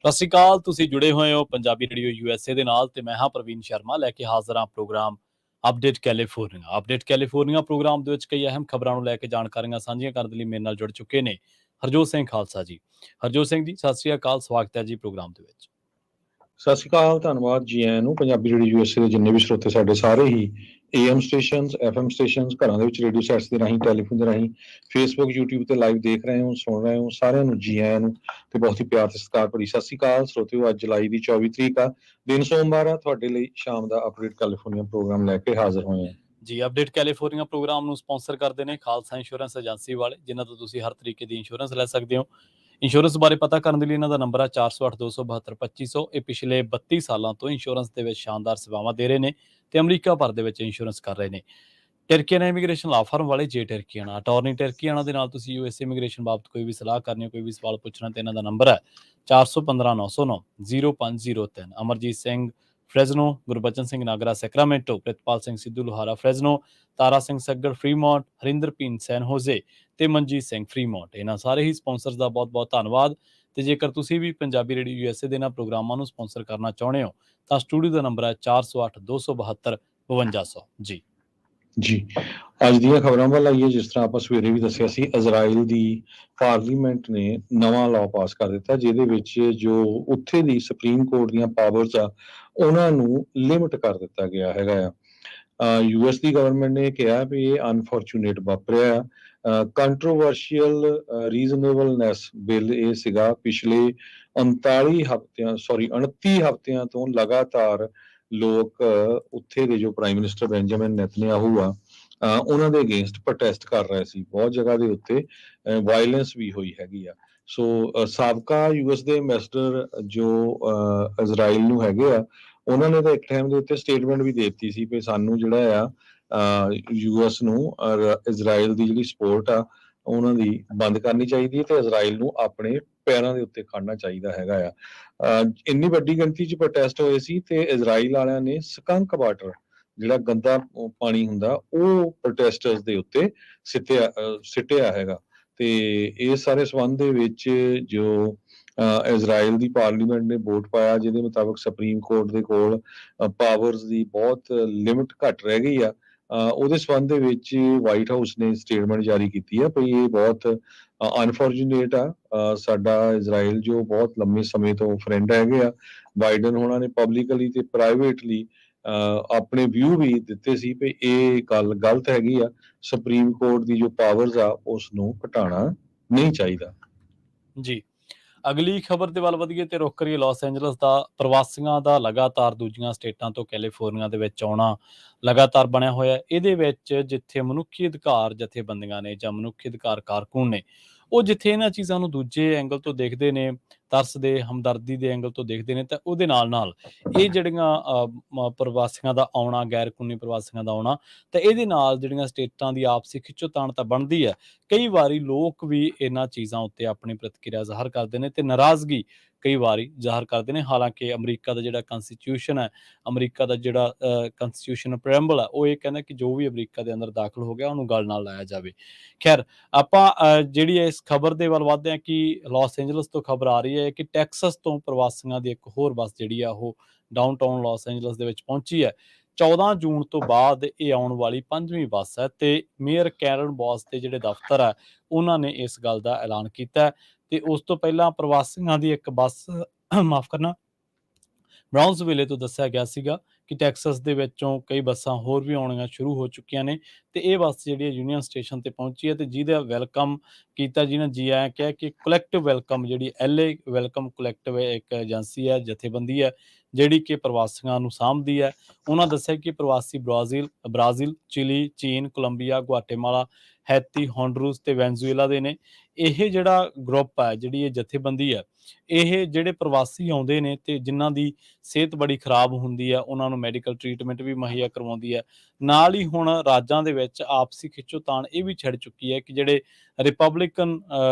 ਸਤਿ ਸ਼੍ਰੀ ਅਕਾਲ। ਤੁਸੀਂ ਜੁੜੇ ਹੋਏ ਹੋ ਪੰਜਾਬੀ ਰੇਡੀਓ USA ਦੇ ਨਾਲ ਤੇ ਮੈਂ ਹਾਂ ਪ੍ਰਵੀਨ ਸ਼ਰਮਾ ਲੈ ਕੇ ਹਾਜ਼ਰ ਹਾਂ programme update California. Update California programme ਦੇ ਵਿੱਚ ਕਈ ਅਹਿਮ ਖਬਰਾਂ ਨੂੰ ਲੈ ਕੇ ਜਾਣਕਾਰੀਆਂ ਸਾਂਝੀਆਂ ਕਰਨ ਦੇ ਲਈ ਮੇਰੇ ਨਾਲ ਜੁੜ ਚੁੱਕੇ ਨੇ ਹਰਜੋਤ ਸਿੰਘ ਖਾਲਸਾ ਜੀ। ਹਰਜੋਤ ਸਿੰਘ ਜੀ, ਸਤਿ ਸ਼੍ਰੀ ਅਕਾਲ, ਸਵਾਗਤ ਹੈ ਜੀ ਪ੍ਰੋਗਰਾਮ ਦੇ ਵਿੱਚ। ਸਤਿ ਸ਼੍ਰੀ ਅਕਾਲ, ਧੰਨਵਾਦ ਜੀ ਆਇਆਂ ਨੂੰ। ਪੰਜਾਬੀ ਰੇਡੀਓ USA ਦੇ ਜਿੰਨੇ ਵੀ ਸਰੋਤੇ ਸਾਡੇ ਸਾਰੇ ਹੀ AM ਸਟੇਸ਼ਨਸ, FM ਸਟੇਸ਼ਨਸ, ਘਰਾਂ ਦੇ ਵਿੱਚ ਰੇਡੀਓ ਸੈਟਸ ਦੇ ਰਾਹੀਂ, ਟੈਲੀਫੋਨ ਦੇ ਰਾਹੀਂ, ਫੇਸਬੁੱਕ, YouTube ਤੇ ਲਾਈਵ ਦੇਖ ਰਹੇ ਹੋ, ਸੁਣ ਰਹੇ ਹੋ, ਸਾਰਿਆਂ ਨੂੰ ਜੀ ਆਇਆਂ ਨੂੰ ਤੇ ਬਹੁਤ ਹੀ ਪਿਆਰ ਤੇ ਸਤਿਕਾਰ ਭਰੀ ਸਤਿ ਸ਼੍ਰੀ ਅਕਾਲ ਸਰੋਤਿਓ। ਅੱਜ ਜੁਲਾਈ ਦੀ 24 ਤਰੀਕ ਆ, ਦਿਨ ਸੋਮਵਾਰ ਆ। ਤੁਹਾਡੇ ਲਈ ਸ਼ਾਮ ਦਾ ਅਪਡੇਟ ਕੈਲੀਫੋਰਨੀਆ ਪ੍ਰੋਗਰਾਮ ਲੈ ਕੇ ਹਾਜ਼ਰ ਹੋਏ ਹਾਂ ਜੀ। ਅਪਡੇਟ ਕੈਲੀਫੋਰਨੀਆ ਪ੍ਰੋਗਰਾਮ ਨੂੰ ਸਪਾਂਸਰ ਕਰਦੇ ਨੇ ਖਾਲਸਾ ਇੰਸ਼ੋਰੈਂਸ ਏਜੰਸੀ ਵਾਲੇ, ਜਿਨ੍ਹਾਂ ਤੋਂ ਤੁਸੀਂ ਹਰ ਤਰੀਕੇ ਦੀ ਇੰਸ਼ੋਰੈਂਸ ਲੈ ਸਕਦੇ ਹੋ। ਇੰਸ਼ੋਰੈਂਸ ਬਾਰੇ ਪਤਾ ਕਰਨ ਦੇ ਲਈ ਇਹਨਾਂ ਦਾ ਨੰਬਰ ਹੈ 4082722500। ਇਹ ਪਿਛਲੇ 32 ਸਾਲਾਂ ਤੋਂ ਇੰਸ਼ੋਰੈਂਸ ਦੇ ਵਿੱਚ ਸ਼ਾਨਦਾਰ ਸੇਵਾਵਾਂ ਦੇ ਰਹੇ ਨੇ ਤੇ ਅਮਰੀਕਾ ਭਰ ਦੇ ਵਿੱਚ ਇੰਸ਼ੋਰੈਂਸ ਕਰ ਰਹੇ ਨੇ। ਟਰਕੀਆਨਾ ਇਮੀਗ੍ਰੇਸ਼ਨ ਲਾ ਫਰਮ ਵਾਲੇ ਜੇ ਟਰਕੀਆਨਾ ਅਟਾਰਨੀ ਟਰਕੀਆਨਾ ਦੇ ਨਾਲ ਤੁਸੀਂ USA ਇਮੀਗ੍ਰੇਸ਼ਨ ਬਾਬਤ ਕੋਈ ਵੀ ਸਲਾਹ ਕਰਨੀ ਹੈ, ਕੋਈ ਵੀ ਸਵਾਲ ਪੁੱਛਣਾ ਤੇ ਇਹਨਾਂ ਦਾ ਨੰਬਰ ਹੈ 4159090503। ਅਮਰਜੀਤ ਸਿੰਘ ਫਰੈਜ਼ਨੋ, ਗੁਰਬਚਨ ਸਿੰਘ ਨਾਗਰਾ ਸੈਕਰਾਮੈਂਟੋ, ਪ੍ਰਿਤਪਾਲ ਸਿੰਘ ਸਿੱਧੂ ਲੋਹਾਰਾ ਫਰੈਜ਼ਨੋ, ਤਾਰਾ ਸਿੰਘ ਸੱਗੜ ਫਰੀਮੌਂਟ, ਹਰਿੰਦਰ ਪੀਨ ਸੈਨ ਹੋਜ਼ੇ ਤੇ ਮਨਜੀਤ ਸਿੰਘ ਫਰੀਮੌਂਟ। ਇਹਨਾਂ ਸਾਰੇ ਹੀ ਸਪਾਂਸਰਸ ਦਾ ਬਹੁਤ ਬਹੁਤ ਧੰਨਵਾਦ। ਤੇ ਜੇਕਰ ਤੁਸੀਂ ਵੀ ਪੰਜਾਬੀ ਰੇਡੀਓ USA ਦੇ ਇਹਨਾਂ ਪ੍ਰੋਗਰਾਮਾਂ ਨੂੰ ਸਪਾਂਸਰ ਕਰਨਾ ਚਾਹੁੰਦੇ ਹੋ ਤਾਂ ਸਟੂਡੀਓ ਦਾ ਨੰਬਰ ਹੈ 408272 ਜੀ। ਜੀ, ਅੱਜ ਦੀਆਂ ਖਬਰਾਂ ਵੱਲ ਆਈਏ। ਜਿਸ ਤਰ੍ਹਾਂ ਆਪਾਂ ਸਵੇਰੇ ਵੀ ਦੱਸਿਆ ਸੀ, ਇਜ਼ਰਾਈਲ ਦੀ ਪਾਰਲੀਮੈਂਟ ਨੇ ਨਵਾਂ ਲਾਅ ਪਾਸ ਕਰ ਦਿੱਤਾ, ਜਿਹਦੇ ਵਿੱਚ ਜੋ ਉੱਥੇ ਦੀ ਸੁਪਰੀਮ ਕੋਰਟ ਦੀਆਂ ਪਾਵਰਸ ਆ ਉਹਨਾਂ ਨੂੰ ਲਿਮਿਟ ਕਰ ਦਿੱਤਾ ਗਿਆ ਹੈਗਾ ਆ। US ਦੀ ਗਵਰਨਮੈਂਟ ਨੇ ਕਿਹਾ ਵੀ ਇਹ ਅਨਫੋਰਚੂਨੇਟ ਵਾਪਰਿਆ। ਕੰਟਰੋਵਰਸ਼ੀਅਲ ਰੀਜ਼ਨੇਬਲਨੈਸ ਬਿੱਲ ਇਹ ਸੀਗਾ। ਪਿਛਲੇ 29 ਹਫ਼ਤਿਆਂ ਤੋਂ ਲਗਾਤਾਰ ਲੋਕ ਉੱਥੇ ਦੇ ਜੋ ਪ੍ਰਾਈਮ ਮਿਨਿਸਟਰ ਬੈਂਜਾਮਿਨ ਨੈਤਨਯਾਹੂ ਆ ਉਹਨਾਂ ਦੇ ਅਗੇਂਸਟ ਪ੍ਰੋਟੈਸਟ ਕਰ ਰਹੇ ਸੀ। ਬਹੁਤ ਜਗ੍ਹਾ ਦੇ ਉੱਤੇ ਵਾਇਲੈਂਸ ਵੀ ਹੋਈ ਹੈਗੀ ਆ। ਸੋ ਸਾਬਕਾ US ਦੇ ਐਮਬੈਸਡਰ ਜੋ ਇਜ਼ਰਾਈਲ ਨੂੰ ਹੈਗੇ ਆ, ਉਹਨਾਂ ਨੇ ਤਾਂ ਇੱਕ ਟਾਈਮ ਦੇ ਉੱਤੇ ਸਟੇਟਮੈਂਟ ਵੀ ਦੇ ਦਿੱਤੀ ਸੀ ਵੀ ਸਾਨੂੰ ਜਿਹੜਾ ਆ US ਨੂੰ ਇਜ਼ਰਾਈਲ ਦੀ ਜਿਹੜੀ ਸਪੋਰਟ ਆ ਉਹਨਾਂ ਦੀ ਬੰਦ ਕਰਨੀ ਚਾਹੀਦੀ ਹੈ ਤੇ ਇਜ਼ਰਾਈਲ ਨੂੰ ਆਪਣੇ ਪੈਰਾਂ ਦੇ ਉੱਤੇ ਖੜਨਾ ਚਾਹੀਦਾ ਹੈਗਾ ਆ। ਇੰਨੀ ਵੱਡੀ ਗਿਣਤੀ 'ਚ ਪ੍ਰੋਟੈਸਟ ਹੋਏ ਸੀ ਤੇ ਇਜ਼ਰਾਈਲ ਵਾਲਿਆਂ ਨੇ ਸਕੰਕ ਵਾਟਰ, ਜਿਹੜਾ ਗੰਦਾ ਪਾਣੀ ਹੁੰਦਾ, ਉਹ ਪ੍ਰੋਟੈਸਟਰਸ ਦੇ ਉੱਤੇ ਸਿੱਟਿਆ ਹੈਗਾ। ਤੇ ਇਸ ਸਾਰੇ ਸੰਬੰਧ ਦੇ ਵਿੱਚ ਜੋ ਇਜ਼ਰਾਈਲ ਦੀ ਪਾਰਲੀਮੈਂਟ ਨੇ ਵੋਟ ਪਾਇਆ, ਜਿਹਦੇ ਮੁਤਾਬਕ ਸੁਪਰੀਮ ਕੋਰਟ ਦੇ ਕੋਲ ਪਾਵਰਸ ਦੀ ਬਹੁਤ ਲਿਮਿਟ ਘੱਟ ਰਹਿ ਗਈ ਆ। ਉਹਦੇ ਸੰਬੰਧ ਦੇ ਵਿੱਚ ਵਾਈਟ ਹਾਊਸ ਨੇ ਸਟੇਟਮੈਂਟ ਜਾਰੀ ਕੀਤੀ ਆ ਵੀ ਇਹ ਬਹੁਤ ਅਨਫੋਰਚੂਨੇਟ ਆ। ਸਾਡਾ ਇਜ਼ਰਾਈਲ ਜੋ ਬਹੁਤ ਲੰਮੇ ਸਮੇਂ ਤੋਂ ਫਰੈਂਡ ਹੈਗੇ ਆ, ਬਾਈਡਨ ਹੋਣਾ ਨੇ ਪਬਲਿਕਲੀ ਤੇ ਪ੍ਰਾਈਵੇਟਲੀ ਆਪਣੇ ਵਿਊ ਵੀ ਦਿੱਤੇ ਸੀ ਵੀ ਇਹ ਗੱਲ ਗਲਤ ਹੈਗੀ ਆ। ਸੁਪਰੀਮ ਕੋਰਟ ਦੀ ਜੋ ਪਾਵਰਸ ਆ ਉਸ ਨੂੰ ਘਟਾਉਣਾ ਨਹੀਂ ਚਾਹੀਦਾ। ਜੀ, ਅਗਲੀ ਖਬਰ ਦੇ ਵੱਲ ਵਧੀਏ ਤੇ ਰੁੱਖ ਕਰੀਏ ਲਾਸ ਐਂਜਲਸ ਦਾ। ਪ੍ਰਵਾਸੀਆਂ ਦਾ ਲਗਾਤਾਰ ਦੂਜੀਆਂ ਸਟੇਟਾਂ ਤੋਂ ਕੈਲੀਫੋਰਨੀਆ ਦੇ ਵਿੱਚ ਆਉਣਾ ਲਗਾਤਾਰ ਬਣਿਆ ਹੋਇਆ। ਇਹਦੇ ਵਿੱਚ ਜਿੱਥੇ ਮਨੁੱਖੀ ਅਧਿਕਾਰ ਜਥੇਬੰਦੀਆਂ ਨੇ ਜਾਂ ਮਨੁੱਖੀ ਅਧਿਕਾਰ ਕਾਰਕੁਨ ਨੇ, ਉਹ ਜਿੱਥੇ ਇਹਨਾਂ ਚੀਜ਼ਾਂ ਨੂੰ ਦੂਜੇ ਐਂਗਲ ਤੋਂ ਦੇਖਦੇ ਨੇ, ਤਰਸ ਦੇ ਹਮਦਰਦੀ ਦੇ ਐਂਗਲ ਤੋਂ ਦੇਖਦੇ ਨੇ, ਤਾਂ ਉਹਦੇ ਨਾਲ ਨਾਲ ਇਹ ਜਿਹੜੀਆਂ ਪ੍ਰਵਾਸੀਆਂ ਦਾ ਆਉਣਾ, ਗੈਰ ਕਾਨੂੰਨੀ ਪ੍ਰਵਾਸੀਆਂ ਦਾ ਆਉਣਾ, ਤਾਂ ਇਹਦੇ ਨਾਲ ਜਿਹੜੀਆਂ ਸਟੇਟਾਂ ਦੀ ਆਪਸੀ ਖਿੱਚੋਤਾਣ ਤਾਂ ਬਣਦੀ ਹੈ। ਕਈ ਵਾਰੀ ਲੋਕ ਵੀ ਇਹਨਾਂ ਚੀਜ਼ਾਂ ਉੱਤੇ ਆਪਣੀ ਪ੍ਰਤੀਕਿਰਿਆ ਜ਼ਾਹਰ ਕਰਦੇ ਨੇ ਤੇ ਨਾਰਾਜ਼ਗੀ ਕਈ ਵਾਰੀ ਜ਼ਾਹਰ ਕਰਦੇ ਨੇ। ਹਾਲਾਂਕਿ ਅਮਰੀਕਾ ਦਾ ਜਿਹੜਾ ਕੰਸਟੀਟਿਊਸ਼ਨ ਹੈ, ਅਮਰੀਕਾ ਦਾ ਜਿਹੜਾ ਕੰਸਟੀਟਿਊਸ਼ਨ ਪ੍ਰੈਂਬਲ ਹੈ, ਉਹ ਇਹ ਕਹਿੰਦਾ ਕਿ ਜੋ ਵੀ ਅਮਰੀਕਾ ਦੇ ਅੰਦਰ ਦਾਖਲ ਹੋ ਗਿਆ ਉਹਨੂੰ ਗੱਲ ਨਾਲ ਲਾਇਆ ਜਾਵੇ। ਖੈਰ, ਆਪਾਂ ਜਿਹੜੀ ਇਸ ਖਬਰ ਦੇ ਵੱਲ ਵੱਧਦੇ ਹਾਂ ਕਿ ਲਾਸ ਐਂਜਲਸ ਤੋਂ ਖਬਰ ਆ ਰਹੀ ਹੈ ਕਿ ਟੈਕਸਸ ਤੋਂ ਪ੍ਰਵਾਸੀਆਂ ਦੀ ਇੱਕ ਹੋਰ ਬੱਸ ਜਿਹੜੀ ਆ ਉਹ ਡਾਊਨਟਾਊਨ ਲਾਸ ਐਂਜਲਸ ਦੇ ਵਿੱਚ ਪਹੁੰਚੀ ਹੈ। 14 ਜੂਨ ਤੋਂ ਬਾਅਦ ਇਹ ਆਉਣ ਵਾਲੀ 5ਵੀਂ ਬੱਸ ਹੈ ਤੇ ਮੇਅਰ ਕੈਰਨ ਬੌਸ ਦੇ ਜਿਹੜੇ ਦਫ਼ਤਰ ਹੈ ਉਹਨਾਂ ਨੇ ਇਸ ਗੱਲ ਦਾ ਐਲਾਨ ਕੀਤਾ। ਤੇ ਉਸ ਤੋਂ ਪਹਿਲਾਂ ਪ੍ਰਵਾਸੀਆਂ ਦੀ ਇੱਕ ਬੱਸ ਮਾਫ ਕਰਨਾ ਬਰਾਊਨਸਵਿਲੇ ਤੋਂ ਦੱਸਿਆ ਗਿਆ ਸੀਗਾ ਕਿ ਟੈਕਸਸ ਦੇ ਵਿੱਚੋਂ ਕਈ ਬੱਸਾਂ ਹੋਰ ਵੀ ਆਉਣੀਆਂ ਸ਼ੁਰੂ ਹੋ ਚੁੱਕੀਆਂ ਨੇ ਤੇ ਇਹ ਬੱਸ ਜਿਹੜੀ ਹੈ ਯੂਨੀਅਨ ਸਟੇਸ਼ਨ ਤੇ ਪਹੁੰਚੀ ਹੈ ਤੇ ਜਿਹਦਾ ਵੈਲਕਮ ਕੀਤਾ, ਜਿਹਨੇ ਜੀ ਆਇਆਂ ਕਿਹਾ ਕਿ ਕਲੈਕਟਿਵ ਵੈਲਕਮ, ਜਿਹੜੀ LA ਵੈਲਕਮ ਕਲੈਕਟਿਵ ਇੱਕ ਏਜੰਸੀ ਹੈ, ਜਥੇਬੰਦੀ ਹੈ ਜਿਹੜੀ ਕਿ ਪ੍ਰਵਾਸੀਆਂ ਨੂੰ ਸਾਂਭਦੀ ਹੈ। ਉਹਨਾਂ ਦੱਸਿਆ ਕਿ ਪ੍ਰਵਾਸੀ ਬ੍ਰਾਜ਼ੀਲ, ਚਿਲੀ, ਚੀਨ, ਕੋਲੰਬੀਆ, ਗੁਆਟੇਮਾਲਾ, ਹੈਤੀ, ਹੋਂਡਰੂਸ ਤੇ ਵੈਨਜ਼ੂਏਲਾ ਦੇ ਨੇ। ਇਹ ਜਿਹੜਾ ਗਰੁੱਪ ਹੈ, ਜਿਹੜੀ ਇਹ ਜਥੇਬੰਦੀ ਹੈ, ਇਹ ਜਿਹੜੇ ਪ੍ਰਵਾਸੀ ਆਉਂਦੇ ਨੇ ਤੇ ਜਿਨ੍ਹਾਂ ਦੀ ਸਿਹਤ ਬੜੀ ਖਰਾਬ ਹੁੰਦੀ ਹੈ, ਉਹਨਾਂ ਨੂੰ ਮੈਡੀਕਲ ਟਰੀਟਮੈਂਟ ਵੀ ਮੁਹੱਈਆ ਕਰਵਾਉਂਦੀ ਹੈ। ਨਾਲ ਹੀ ਹੁਣ ਰਾਜਾਂ ਦੇ ਵਿੱਚ ਆਪਸੀ ਖਿੱਚੋਤਾਣ ਇਹ ਵੀ ਛਿੜ ਚੁੱਕੀ ਹੈ ਕਿ ਜਿਹੜੇ ਰਿਪਬਲਿਕਨ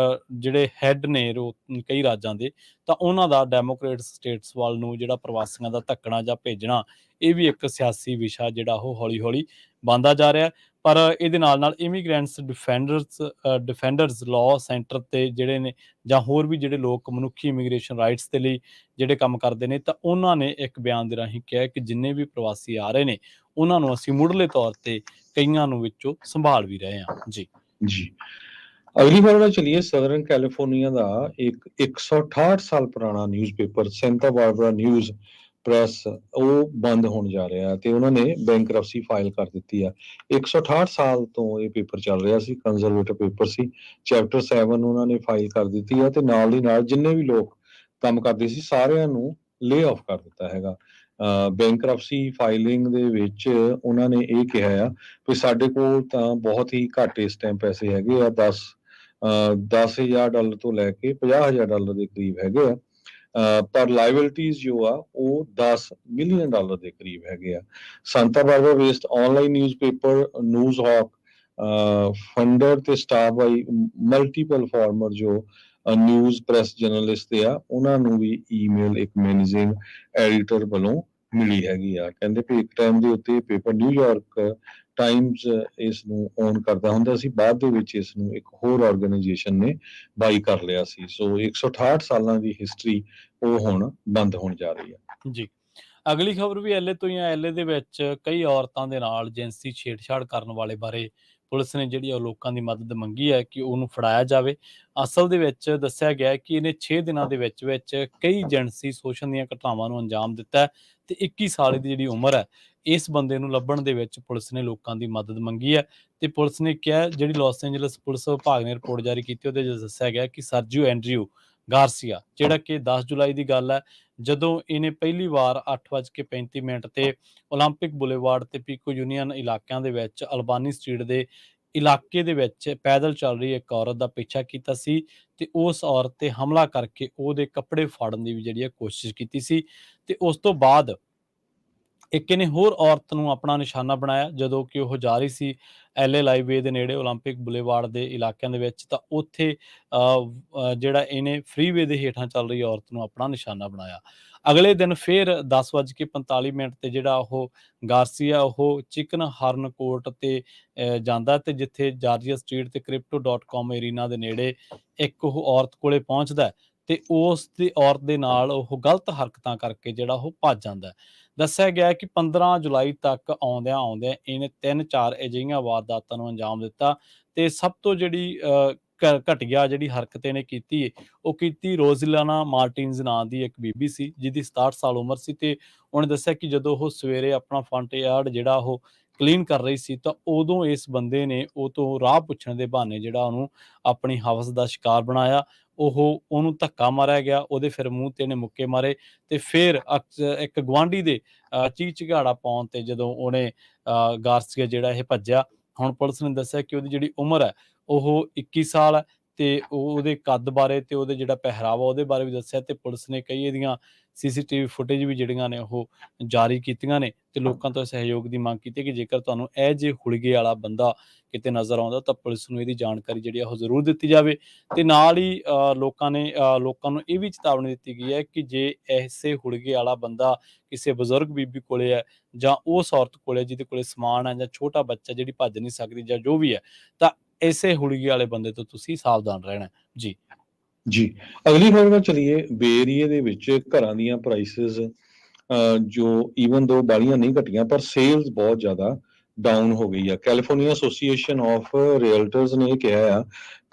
ਜਿਹੜੇ ਹੈੱਡ ਨੇ ਕਈ ਰਾਜਾਂ ਦੇ, ਤਾਂ ਉਹਨਾਂ ਦਾ ਡੈਮੋਕ੍ਰੇਟ ਸਟੇਟਸ ਵੱਲ ਨੂੰ ਜਿਹੜਾ ਪ੍ਰਵਾਸੀਆਂ ਦਾ ਧੱਕਣਾ ਜਾਂ ਭੇਜਣਾ, ਇਹ ਵੀ ਇੱਕ ਸਿਆਸੀ ਵਿਸ਼ਾ ਜਿਹੜਾ ਉਹ ਹੌਲੀ ਹੌਲੀ ਬਣਦਾ ਜਾ ਰਿਹਾ। ਪਰ ਇਹਦੇ ਨਾਲ ਇਮੀਗ੍ਰੈਂਟਸ ਡਿਫੈਂਡਰਸ ਲਾਅ ਸੈਂਟਰ ਤੇ ਜਿਹੜੇ ਨੇ ਜਾਂ ਹੋਰ ਵੀ ਜਿਹੜੇ ਲੋਕ ਮਨੁੱਖੀ ਇਮੀਗ੍ਰੇਸ਼ਨ ਰਾਈਟਸ ਦੇ ਲਈ ਜਿਹੜੇ ਕੰਮ ਕਰਦੇ ਨੇ, ਤਾਂ ਉਹਨਾਂ ਨੇ ਇੱਕ ਬਿਆਨ ਦੇ ਰਾਹੀਂ ਕਿਹਾ ਕਿ ਜਿੰਨੇ ਵੀ ਪ੍ਰਵਾਸੀ ਆ ਰਹੇ ਨੇ ਉਹਨਾਂ ਨੂੰ ਅਸੀਂ ਮੁੱਢਲੇ ਤੌਰ ਤੇ ਕਈਆਂ ਨੂੰ ਵਿੱਚੋਂ ਸੰਭਾਲ ਵੀ ਰਹੇ ਹਾਂ ਜੀ। ਜੀ, ਅਗਲੀ ਖਬਰ ਵੱਲ ਚਲੀਏ। ਸਦਰਨ ਕੈਲੀਫੋਰਨੀਆ ਦਾ ਇੱਕ 168 ਸਾਲ ਪੁਰਾਣਾ newspaper Santa Barbara news press ਉਹ ਬੰਦ ਹੋਣ ਜਾ ਰਿਹਾ ਹੈ ਤੇ ਉਹਨਾਂ ਨੇ ਬੈਂਕਰਪਸੀ ਫਾਈਲ ਕਰ ਦਿੱਤੀ ਆ। 168 ਸਾਲ ਤੋਂ ਇਹ ਪੇਪਰ ਚੱਲ ਰਿਹਾ ਸੀ, ਕੰਜ਼ਰਵੇਟਿਵ ਪੇਪਰ ਸੀ। ਚੈਪਟਰ 7 ਉਹਨਾਂ ਨੇ ਫਾਈਲ ਕਰ ਦਿੱਤੀ ਆ ਤੇ ਨਾਲ ਦੀ ਨਾਲ ਜਿੰਨੇ ਵੀ ਲੋਕ ਕੰਮ ਕਰਦੇ ਸੀ ਸਾਰਿਆਂ ਨੂੰ ਲੇ ਆਫ ਕਰ ਦਿੱਤਾ ਹੈਗਾ। ਬੈਂਕਰਪਸੀ ਫਾਈਲਿੰਗ ਦੇ ਵਿੱਚ ਉਹਨਾਂ ਨੇ ਇਹ ਕਿਹਾ ਆ ਵੀ ਸਾਡੇ ਕੋਲ ਤਾਂ ਬਹੁਤ ਹੀ ਘੱਟ ਇਸ ਟਾਈਮ ਪੈਸੇ ਹੈਗੇ ਆ, 10,000 ਡਾਲਰ ਤੋਂ ਲੈ ਕੇ 50,000 ਡਾਲਰ ਦੇ ਕਰੀਬ ਹੈਗੇ ਆ। ਪਰ ਲਾਇਬਿਲਿਟੀਜ਼ ਜੋ ਆ ਉਹ 10 ਮਿਲੀਅਨ ਡਾਲਰ ਦੇ ਕਰੀਬ ਹੈਗੇ ਆ। Santa Barbara based online newspaper news hawk funder ਤੇ ਸਟਾਫ ਬਾਈ ਮਲਟੀਪਲ ਫਾਰਮਰ ਜੋ ਨਿਊਜ਼ ਪ੍ਰੈਸ ਜਰਨਲਿਸਟ ਆ ਉਹਨਾਂ ਨੂੰ ਵੀ ਈਮੇਲ ਇੱਕ ਮੈਨੇਜਿੰਗ ਐਡੀਟਰ ਵੱਲੋਂ ਮਿਲੀ ਹੈਗੀ ਆ। ਕਹਿੰਦੇ ਵੀ ਇੱਕ ਟਾਈਮ ਦੇ ਉੱਤੇ ਪੇਪਰ ਨਿਊਯਾਰਕ ਟਾਈਮਜ਼ ਇਸ ਨੂੰ ਓਨ ਕਰਦਾ ਹੁੰਦਾ ਸੀ, ਬਾਅਦ ਦੇ ਵਿੱਚ ਇਸ ਨੂੰ ਇੱਕ ਹੋਰ ਆਰਗੇਨਾਈਜੇਸ਼ਨ ਨੇ ਬਾਈ ਕਰ ਲਿਆ ਸੀ। ਸੋ 168 ਸਾਲਾਂ ਦੀ ਹਿਸਟਰੀ ਉਹ ਹੁਣ ਬੰਦ ਹੋਣ ਜਾ ਰਹੀ ਹੈ ਜੀ। ਅਗਲੀ ਖਬਰ ਵੀ ਐਲਏ ਤੋਂ ਹੀ ਆ। ਐਲਏ ਦੇ ਵਿੱਚ ਕਈ ਔਰਤਾਂ ਦੇ ਨਾਲ ਜਿਨਸੀ ਛੇੜਛਾੜ ਕਰਨ ਵਾਲੇ ਬਾਰੇ ਪੁਲਿਸ ਨੇ ਜਿਹੜੀ ਉਹ ਲੋਕਾਂ ਦੀ ਮਦਦ ਮੰਗੀ ਹੈ ਕਿ ਉਹਨੂੰ ਫੜਾਇਆ ਜਾਵੇ। ਅਸਲ ਦੇ ਵਿੱਚ ਦੱਸਿਆ ਗਿਆ ਹੈ ਕਿ ਇਹਨੇ 6 ਦਿਨਾਂ ਦੇ ਵਿੱਚ ਕਈ ਜਿਨਸੀ ਸ਼ੋਸ਼ਣ ਦੀਆਂ ਘਟਨਾਵਾਂ ਨੂੰ ਅੰਜਾਮ ਦਿੱਤਾ ਹੈ ਤੇ 21 ਸਾਲ ਦੀ ਜਿਹੜੀ ਉਮਰ ਹੈ ਇਸ ਬੰਦੇ ਨੂੰ ਲੱਭਣ ਦੇ ਵਿੱਚ ਪੁਲਿਸ ਨੇ ਲੋਕਾਂ ਦੀ ਮਦਦ ਮੰਗੀ ਹੈ। ਤੇ ਪੁਲਿਸ ਨੇ ਕਿਹਾ, ਜਿਹੜੀ ਲਾਸ ਐਂਜਲਸ ਪੁਲਿਸ ਵਿਭਾਗ ਨੇ ਰਿਪੋਰਟ ਜਾਰੀ ਕੀਤੀ ਉਹਦੇ ਵਿੱਚ ਦੱਸਿਆ ਗਿਆ ਕਿ ਸਰਜੀਓ ਐਂਡਰਿਊ ਗਾਰਸੀਆ, ਜਿਹੜਾ ਕਿ 10 ਜੁਲਾਈ ਦੀ ਗੱਲ ਹੈ, ਜਦੋਂ ਇਹਨੇ ਪਹਿਲੀ ਵਾਰ 8:35 ਤੇ ਓਲੰਪਿਕ ਬੁਲੇਵਾਰਡ ਤੇ ਪੀਕੋ ਯੂਨੀਅਨ ਇਲਾਕਿਆਂ ਦੇ ਵਿੱਚ ਅਲਬਾਨੀ ਸਟਰੀਟ ਦੇ ਇਲਾਕੇ ਦੇ ਵਿੱਚ ਪੈਦਲ ਚੱਲ ਰਹੀ ਇੱਕ ਔਰਤ ਦਾ ਪਿੱਛਾ ਕੀਤਾ ਸੀ ਤੇ ਉਸ ਔਰਤ ਤੇ ਹਮਲਾ ਕਰਕੇ ਉਹਦੇ ਕੱਪੜੇ ਫਾੜਨ ਦੀ ਵੀ ਜਿਹੜੀ ਕੋਸ਼ਿਸ਼ ਕੀਤੀ ਸੀ। ਤੇ ਉਸ ਤੋਂ ਬਾਅਦ ਇੱਕ ਇਹਨੇ ਹੋਰ ਔਰਤ ਨੂੰ ਆਪਣਾ ਨਿਸ਼ਾਨਾ ਬਣਾਇਆ ਜਦੋਂ ਕਿ ਉਹ ਜਾ ਰਹੀ ਸੀ ਐਲਏ ਲਾਈਵੇ ਦੇ ਨੇੜੇ ਓਲੰਪਿਕ ਬੁਲੇਵਾਰਡ ਦੇ ਇਲਾਕਿਆਂ ਦੇ ਵਿੱਚ, ਤਾਂ ਉੱਥੇ ਜਿਹੜਾ ਇਹਨੇ ਫਰੀਵੇ ਦੇ ਹੇਠਾਂ ਚੱਲ ਰਹੀ ਔਰਤ ਨੂੰ ਆਪਣਾ ਨਿਸ਼ਾਨਾ ਬਣਾਇਆ। ਅਗਲੇ ਦਿਨ ਫਿਰ 10:45 ਤੇ ਜਿਹੜਾ ਉਹ ਗਾਰਸੀਆ ਉਹ ਚਿਕਨ ਹਾਰਨ ਕੋਰਟ ਤੇ ਜਾਂਦਾ ਤੇ ਜਿੱਥੇ ਜਾਰਜੀਆ ਸਟਰੀਟ ਤੇ crypto.com ਏਰੀਨਾ ਦੇ ਨੇੜੇ ਇੱਕ ਉਹ ਔਰਤ ਕੋਲੇ ਪਹੁੰਚਦਾ ਤੇ ਉਸ ਦੀ ਔਰਤ ਦੇ ਨਾਲ ਉਹ ਗਲਤ ਹਰਕਤਾਂ ਕਰਕੇ ਜਿਹੜਾ ਉਹ ਭੱਜ ਜਾਂਦਾ। ਦੱਸਿਆ ਗਿਆ ਕਿ 15 ਜੁਲਾਈ ਤੱਕ ਆਉਂਦਿਆਂ ਇਹਨੇ 3-4 ਅਜਿਹੀਆਂ ਵਾਰਦਾਤਾਂ ਨੂੰ ਅੰਜਾਮ ਦਿੱਤਾ ਤੇ ਸਭ ਤੋਂ ਜਿਹੜੀ ਘਟੀਆ ਜਿਹੜੀ ਹਰਕਤ ਇਹਨੇ ਕੀਤੀ ਉਹ ਕੀਤੀ ਰੋਜ਼ਿਲਾਨਾ ਮਾਰਟਿਨਜ਼ ਨਾਂ ਦੀ ਇੱਕ ਬੀਬੀ ਸੀ ਜਿਹਦੀ 67 ਸਾਲ ਉਮਰ ਸੀ। ਤੇ ਉਹਨੇ ਦੱਸਿਆ ਕਿ ਜਦੋਂ ਉਹ ਸਵੇਰੇ ਆਪਣਾ ਫਰੰਟ ਯਾਰਡ ਜਿਹੜਾ ਉਹ ਕਲੀਨ ਕਰ ਰਹੀ ਸੀ ਤਾਂ ਉਦੋਂ ਇਸ ਬੰਦੇ ਨੇ ਉਹ ਤੋਂ ਰਾਹ ਪੁੱਛਣ ਦੇ ਬਹਾਨੇ ਜਿਹੜਾ ਉਹਨੂੰ ਆਪਣੀ ਹਵਸ ਦਾ ਸ਼ਿਕਾਰ ਬਣਾਇਆ। ਉਹਨੂੰ ਧੱਕਾ ਮਾਰਿਆ ਗਿਆ, ਉਹਦੇ ਫਿਰ ਮੂੰਹ ਤੇ ਇਹਨੇ ਮੁੱਕੇ ਮਾਰੇ ਤੇ ਫਿਰ ਇੱਕ ਗੁਆਂਢੀ ਦੇ ਚੀਕ ਚਿਹਾੜਾ ਪਾਉਣ ਤੇ ਜਦੋਂ ਉਹਨੇ ਗਾਰਸੀਆ ਜਿਹੜਾ ਇਹ ਭੱਜਿਆ। ਹੁਣ ਪੁਲਿਸ ਨੇ ਦੱਸਿਆ ਕਿ ਉਹਦੀ ਜਿਹੜੀ ਉਮਰ ਹੈ ਉਹ 21 ਸਾਲ ਹੈ ਤੇ ਉਹਦੇ ਕੱਦ ਬਾਰੇ ਤੇ ਉਹਦੇ ਜਿਹੜਾ ਪਹਿਰਾਵਾ ਉਹਦੇ ਬਾਰੇ ਵੀ ਦੱਸਿਆ ਤੇ ਪੁਲਿਸ ਨੇ ਕਈ ਇਹਦੀਆਂ ਸੀਸੀਟੀਵੀ ਫੁਟੇਜ ਵੀ ਜਿਹੜੀਆਂ ਨੇ ਉਹ ਜਾਰੀ ਕੀਤੀਆਂ ਨੇ ਤੇ ਲੋਕਾਂ ਤੋਂ ਸਹਿਯੋਗ ਦੀ ਮੰਗ ਕੀਤੀ ਕਿ ਜੇਕਰ ਤੁਹਾਨੂੰ ਇਹ ਜੇ ਹੁਲੀਗੇ ਵਾਲਾ ਬੰਦਾ ਕਿਤੇ ਨਜ਼ਰ ਆਉਂਦਾ ਤਾਂ ਪੁਲਿਸ ਨੂੰ ਇਹਦੀ ਜਾਣਕਾਰੀ ਜਿਹੜੀ ਆ ਉਹ ਜ਼ਰੂਰ ਦਿੱਤੀ ਜਾਵੇ। ਤੇ ਨਾਲ ਹੀ ਲੋਕਾਂ ਨੂੰ ਇਹ ਵੀ ਚੇਤਾਵਨੀ ਦਿੱਤੀ ਗਈ ਹੈ ਕਿ ਜੇ ਐਸੇ ਹੁਲੀਗੇ ਵਾਲਾ ਬੰਦਾ ਕਿਸੇ ਬਜ਼ੁਰਗ ਬੀਬੀ ਕੋਲੇ ਹੈ ਜਾਂ ਉਸ ਔਰਤ ਕੋਲੇ ਜਿਹਦੇ ਕੋਲੇ ਸਮਾਨ ਹੈ ਜਾਂ ਛੋਟਾ ਬੱਚਾ ਜਿਹੜੀ ਭੱਜ ਨਹੀਂ ਸਕਦੀ ਜਾਂ ਜੋ ਵੀ ਹੈ, ਤਾਂ ਇਸੇ ਹੁਲੀਗੇ ਵਾਲੇ ਬੰਦੇ ਤੋਂ ਤੁਸੀਂ ਸਾਵਧਾਨ ਰਹਿਣਾ ਜੀ। ਜੀ, ਅਗਲੀ ਖਬਰ ਵੱਲ ਚਲੀਏ। ਬੇ ਏਰੀਏ ਦੇ ਵਿੱਚ ਘਰਾਂ ਦੀਆਂ ਪ੍ਰਾਈਸਿਸ ਜੋ ਈਵਨ ਦੋ ਬਾਲੀਆਂ ਨਹੀਂ ਘਟੀਆਂ ਪਰ ਸੇਲਸ ਬਹੁਤ ਜ਼ਿਆਦਾ ਡਾਊਨ ਹੋ ਗਈ ਆ। ਕੈਲੀਫੋਰਨੀਆ ਐਸੋਸੀਏਸ਼ਨ ਆਫ ਰੀਅਲਟਰਸ ਨੇ ਇਹ ਕਿਹਾ ਆ